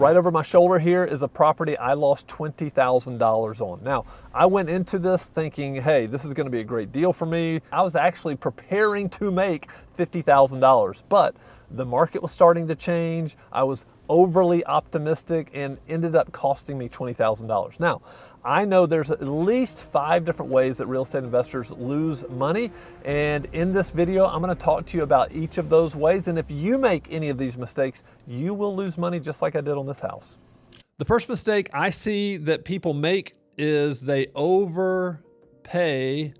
Right over my shoulder here is a property I lost $20,000 on. Now, I went into this thinking, hey, this is gonna be a great deal for me. I was actually preparing to make $50,000, but the market was starting to change. I was overly optimistic and ended up costing me $20,000. Now, I know there's at least 5 different ways that real estate investors lose money. And in this video, I'm gonna talk to you about each of those ways. And if you make any of these mistakes, you will lose money just like I did on this house. The first mistake I see that people make is they overpay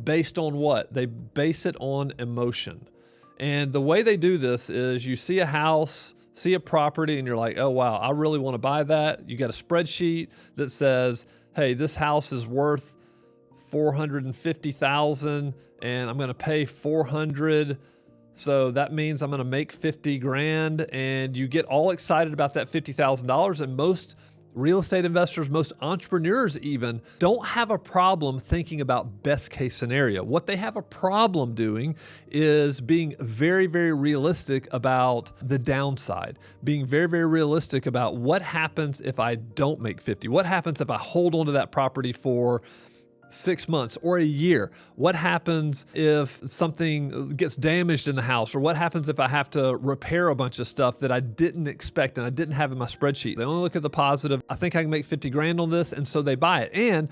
based on what? They base it on emotion. And the way they do this is you see a house, see a property, and you're like, oh, wow, I really want to buy that. You got a spreadsheet that says, hey, this house is worth $450,000 and I'm going to pay $400. So that means I'm going to make 50 grand. And you get all excited about that $50,000. And most real estate investors, most entrepreneurs even, don't have a problem thinking about best case scenario. What they have a problem doing is being very, very realistic about the downside, being very, very realistic about what happens if I don't make 50. What happens if I hold on to that property for 6 months or a year? What happens if something gets damaged in the house? Or what happens if I have to repair a bunch of stuff that I didn't expect and I didn't have in my spreadsheet? They only look at the positive. I think I can make 50 grand on this, and so they buy it. And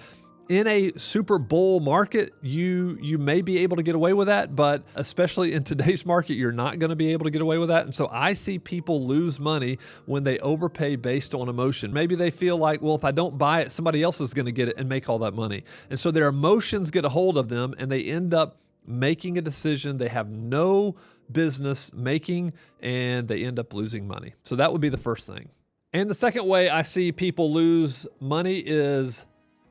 in a super bull market, you may be able to get away with that, but especially in today's market, you're not going to be able to get away with that. And so I see people lose money when they overpay based on emotion. Maybe they feel like, well, if I don't buy it, somebody else is going to get it and make all that money. And so their emotions get a hold of them and they end up making a decision they have no business making, and they end up losing money. So that would be the first thing. And the second way I see people lose money is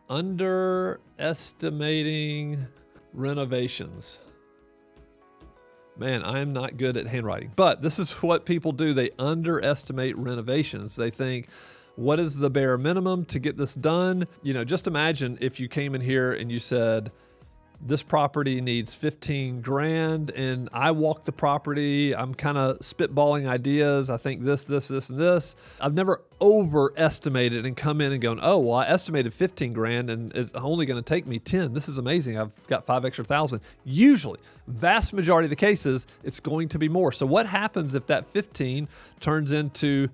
underestimating renovations. Man, I am not good at handwriting, but this is what people do. They underestimate renovations. They think, what is the bare minimum to get this done? You know, just imagine if you came in here and you said, this property needs 15 grand, and I walk the property. I'm kind of spitballing ideas. I think this, and this. I've never overestimated and come in and gone, oh, well, I estimated 15 grand and it's only going to take me 10. This is amazing. I've got 5 extra thousand. Usually, vast majority of the cases, it's going to be more. So what happens if that 15 turns into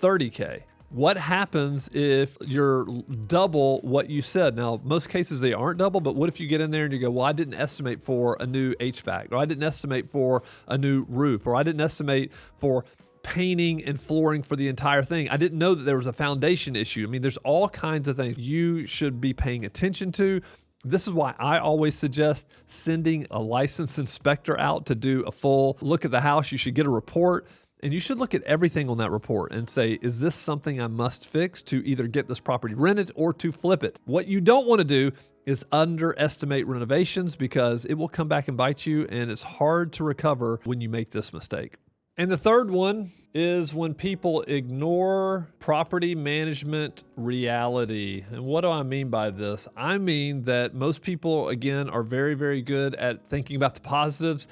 30K? What happens if you're double what you said? Now, most cases they aren't double, but what if you get in there and you go, well, I didn't estimate for a new HVAC, or I didn't estimate for a new roof, or I didn't estimate for painting and flooring for the entire thing. I didn't know that there was a foundation issue. I mean, there's all kinds of things you should be paying attention to. This is why I always suggest sending a licensed inspector out to do a full look at the house. You should get a report. And you should look at everything on that report and say, is this something I must fix to either get this property rented or to flip it? What you don't want to do is underestimate renovations, because it will come back and bite you, and it's hard to recover when you make this mistake. And the third one is when people ignore property management reality. And what do I mean by this? I mean that most people, again, are very, very good at thinking about the positives.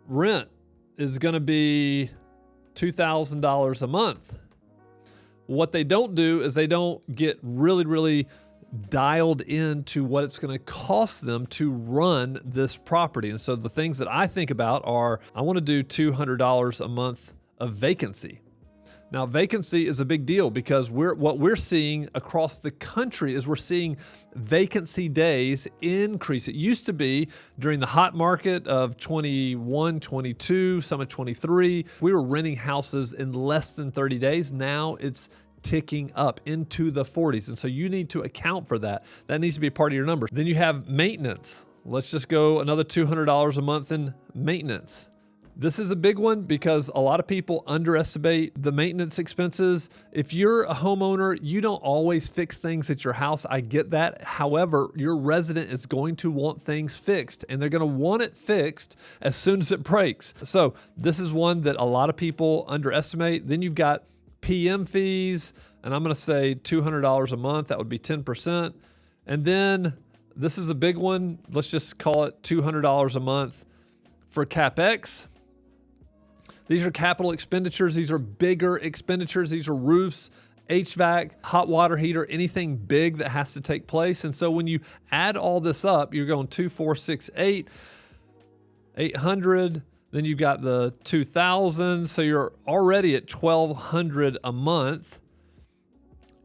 Rent is going to be $2,000 a month. What they don't do is they don't get really, really dialed into what it's going to cost them to run this property. And so the things that I think about are, I want to do $200 a month of vacancy. Now, vacancy is a big deal, because what we're seeing across the country is we're seeing vacancy days increase. It used to be during the hot market of 21, 22, some of 23, we were renting houses in less than 30 days. Now it's ticking up into the 40s. And so you need to account for that. That needs to be a part of your numbers. Then you have maintenance. Let's just go another $200 a month in maintenance. This is a big one because a lot of people underestimate the maintenance expenses. If you're a homeowner, you don't always fix things at your house. I get that. However, your resident is going to want things fixed, and they're going to want it fixed as soon as it breaks. So this is one that a lot of people underestimate. Then you've got PM fees, and I'm going to say $200 a month. That would be 10%. And then this is a big one. Let's just call it $200 a month for CapEx. These are capital expenditures. These are bigger expenditures. These are roofs, HVAC, hot water heater, anything big that has to take place. And so when you add all this up, you're going 2, 4, 6, 8, 800. Then you've got the 2,000. So you're already at 1,200 a month.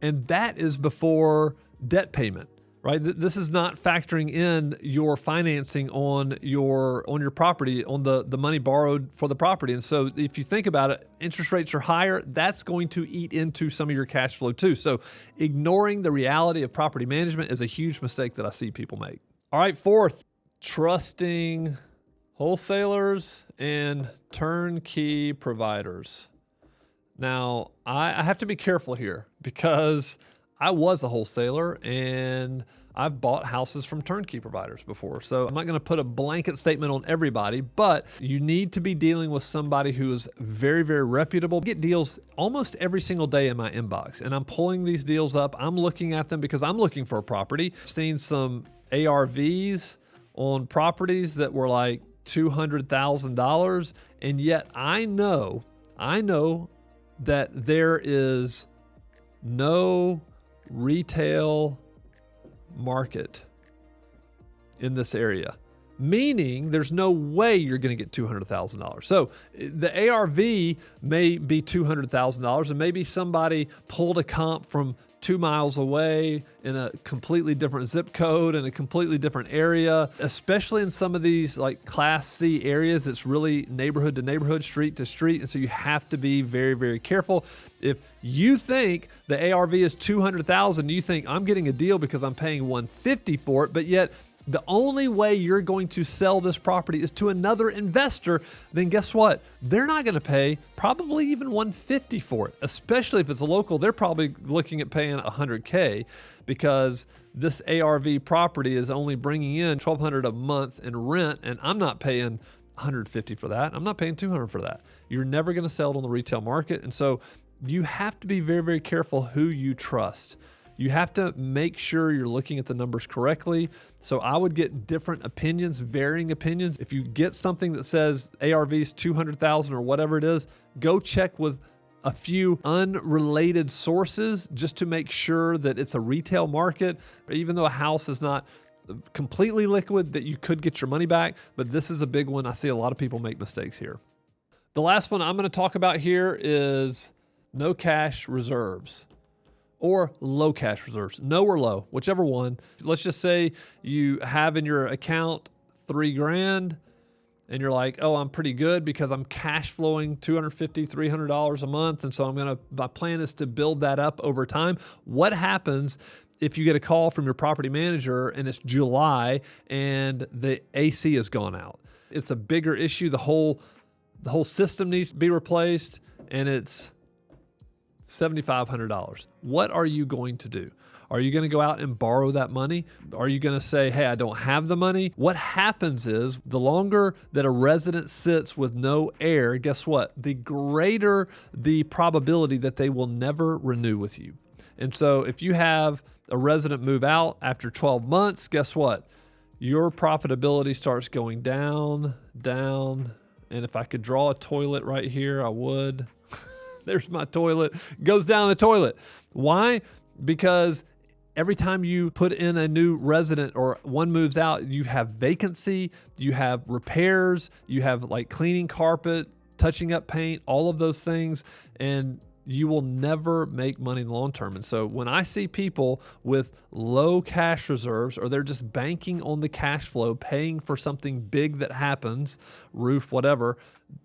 And that is before debt payment, right? This is not factoring in your financing on your property, on the money borrowed for the property. And so if you think about it, interest rates are higher. That's going to eat into some of your cash flow too. So ignoring the reality of property management is a huge mistake that I see people make. All right, fourth, trusting wholesalers and turnkey providers. Now, I have to be careful here because I was a wholesaler and I've bought houses from turnkey providers before. So I'm not going to put a blanket statement on everybody, but you need to be dealing with somebody who is very, very reputable. I get deals almost every single day in my inbox, and I'm pulling these deals up. I'm looking at them because I'm looking for a property. I've seen some ARVs on properties that were like $200,000, and yet I know that there is no retail market in this area, meaning there's no way you're going to get $200,000. So the ARV may be $200,000, and maybe somebody pulled a comp from 2 miles away in a completely different zip code in a completely different area, especially in some of these like Class C areas. It's really neighborhood to neighborhood, street to street. And so you have to be very, very careful. If you think the ARV is 200,000, you think I'm getting a deal because I'm paying 150 for it, but yet the only way you're going to sell this property is to another investor, then guess what? They're not going to pay probably even 150 for it, especially if it's a local. They're probably looking at paying 100K because this ARV property is only bringing in 1,200 a month in rent, and I'm not paying 150 for that. I'm not paying 200 for that. You're never going to sell it on the retail market. And so you have to be very, very careful who you trust. You have to make sure you're looking at the numbers correctly. So I would get different opinions, varying opinions. If you get something that says ARV's 200,000 or whatever it is, go check with a few unrelated sources just to make sure that it's a retail market, even though a house is not completely liquid, that you could get your money back. But this is a big one. I see a lot of people make mistakes here. The last one I'm going to talk about here is no cash reserves. Or low cash reserves, no or low, whichever one. Let's just say you have in your account $3,000 and you're like, oh, I'm pretty good because I'm cash flowing $250, $300 a month. And so my plan is to build that up over time. What happens if you get a call from your property manager and it's July and the AC has gone out? It's a bigger issue. The whole system needs to be replaced, and it's $7,500. What are you going to do? Are you going to go out and borrow that money? Are you going to say, hey, I don't have the money? What happens is the longer that a resident sits with no air, guess what? The greater the probability that they will never renew with you. And so if you have a resident move out after 12 months, guess what? Your profitability starts going down. And if I could draw a toilet right here, I would. There's my toilet. Goes down the toilet. Why? Because every time you put in a new resident or one moves out, you have vacancy, you have repairs, you have like cleaning carpet, touching up paint, all of those things, and you will never make money in the long term. And so when I see people with low cash reserves, or they're just banking on the cash flow, paying for something big that happens, roof, whatever,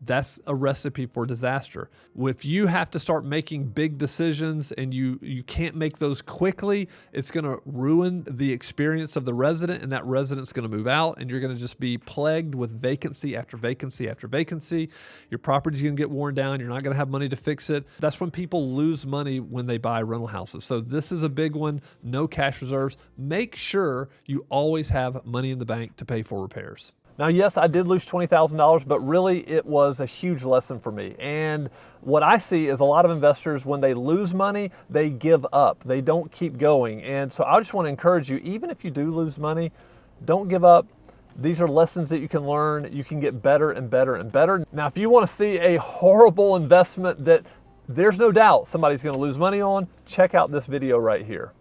that's a recipe for disaster. If you have to start making big decisions and you can't make those quickly, it's going to ruin the experience of the resident, and that resident's going to move out, and you're going to just be plagued with vacancy after vacancy after vacancy. Your property's going to get worn down. You're not going to have money to fix it. That's when people lose money when they buy rental houses. So this is a big one. No cash reserves. Make sure you always have money in the bank to pay for repairs. Now, yes, I did lose $20,000, but really it was a huge lesson for me. And what I see is a lot of investors, when they lose money, they give up. They don't keep going. And so I just want to encourage you, even if you do lose money, don't give up. These are lessons that you can learn. You can get better and better and better. Now, if you want to see a horrible investment that there's no doubt somebody's going to lose money on, check out this video right here.